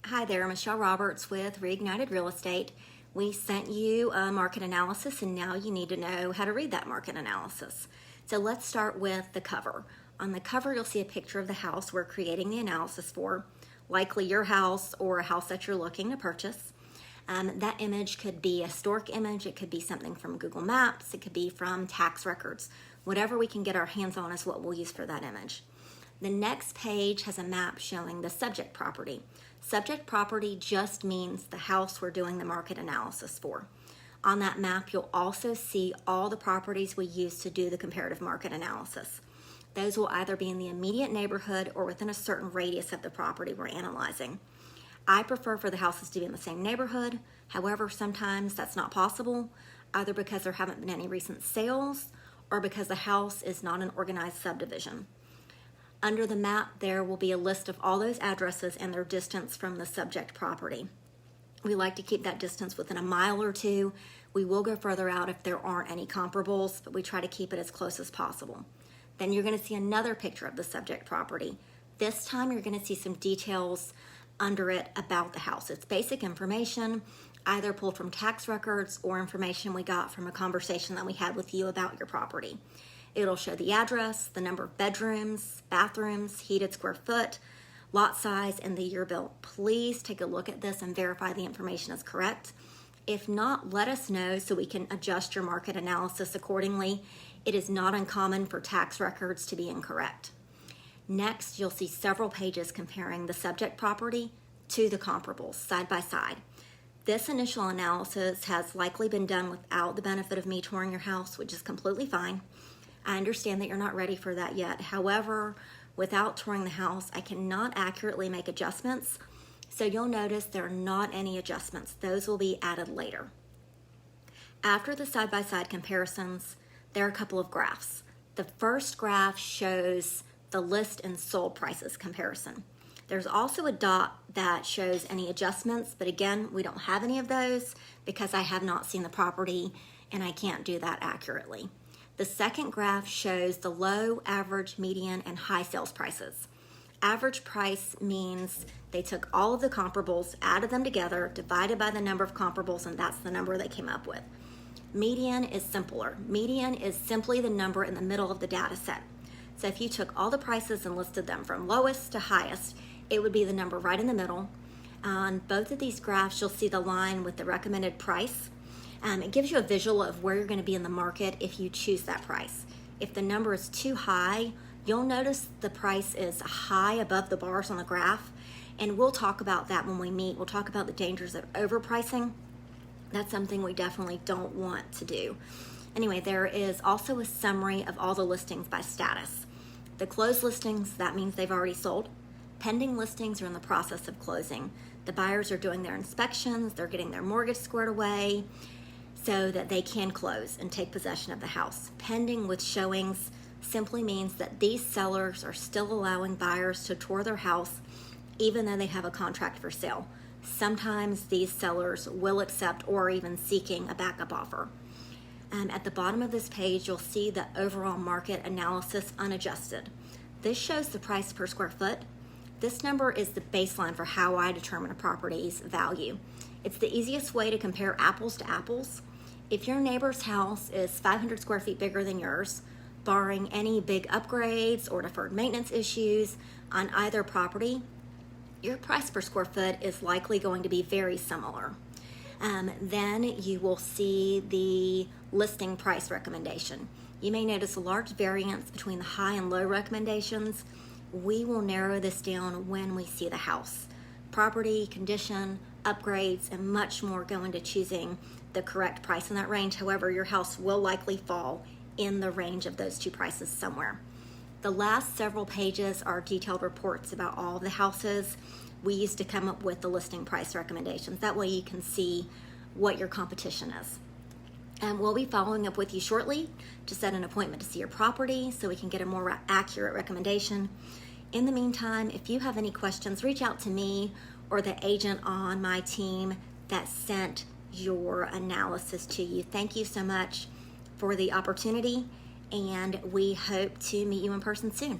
Hi there, Michelle Roberts with Reignited Real Estate. We sent you a market analysis and now you need to know how to read that market analysis. So let's start with the cover. On the cover, you'll see a picture of the house we're creating the analysis for, likely your house or a house that you're looking to purchase. That image could be a stock image, it could be something from Google Maps, it could be from tax records. Whatever we can get our hands on is what we'll use for that image. The next page has a map showing the subject property. Subject property just means the house we're doing the market analysis for. On that map, you'll also see all the properties we use to do the comparative market analysis. Those will either be in the immediate neighborhood or within a certain radius of the property we're analyzing. I prefer for the houses to be in the same neighborhood. However, sometimes that's not possible, either because there haven't been any recent sales or because the house is not an organized subdivision. Under the map, there will be a list of all those addresses and their distance from the subject property. We like to keep that distance within a mile or two. We will go further out if there aren't any comparables, but we try to keep it as close as possible. Then you're going to see another picture of the subject property. This time you're going to see some details under it about the house. It's basic information, either pulled from tax records or information we got from a conversation that we had with you about your property. It'll show the address, the number of bedrooms, bathrooms, heated square foot, lot size, and the year built. Please take a look at this and verify the information is correct. If not, let us know so we can adjust your market analysis accordingly. It is not uncommon for tax records to be incorrect. Next, you'll see several pages comparing the subject property to the comparables side by side. This initial analysis has likely been done without the benefit of me touring your house, which is completely fine. I understand that you're not ready for that yet. However, without touring the house, I cannot accurately make adjustments. So you'll notice there are not any adjustments. Those will be added later. After the side-by-side comparisons, there are a couple of graphs. The first graph shows the list and sold prices comparison. There's also a dot that shows any adjustments, but again, we don't have any of those because I have not seen the property and I can't do that accurately. The second graph shows the low, average, median, and high sales prices. Average price means they took all of the comparables, added them together, divided by the number of comparables, and that's the number they came up with. Median is simpler. Median is simply the number in the middle of the data set. So if you took all the prices and listed them from lowest to highest, it would be the number right in the middle. On both of these graphs, you'll see the line with the recommended price. It gives you a visual of where you're going to be in the market if you choose that price. If the number is too high, you'll notice the price is high above the bars on the graph, and we'll talk about that when we meet. We'll talk about the dangers of overpricing. That's something we definitely don't want to do. Anyway, there is also a summary of all the listings by status. The closed listings, that means they've already sold. Pending listings are in the process of closing. The buyers are doing their inspections, they're getting their mortgage squared away, so that they can close and take possession of the house. Pending with showings simply means that these sellers are still allowing buyers to tour their house even though they have a contract for sale. Sometimes these sellers will accept or are even seeking a backup offer. At the bottom of this page, you'll see the overall market analysis unadjusted. This shows the price per square foot. This number is the baseline for how I determine a property's value. It's the easiest way to compare apples to apples. If your neighbor's house is 500 square feet bigger than yours, barring any big upgrades or deferred maintenance issues on either property, your price per square foot is likely going to be very similar. Then you will see the listing price recommendation. You may notice a large variance between the high and low recommendations. We will narrow this down when we see the house. Property, condition, upgrades, and much more go into choosing the correct price in that range. However, your house will likely fall in the range of those two prices somewhere. The last several pages are detailed reports about all of the houses we used to come up with the listing price recommendations. That way you can see what your competition is. And we'll be following up with you shortly to set an appointment to see your property so we can get a more accurate recommendation. In the meantime, if you have any questions, reach out to me or the agent on my team that sent your analysis to you. Thank you so much for the opportunity, and we hope to meet you in person soon.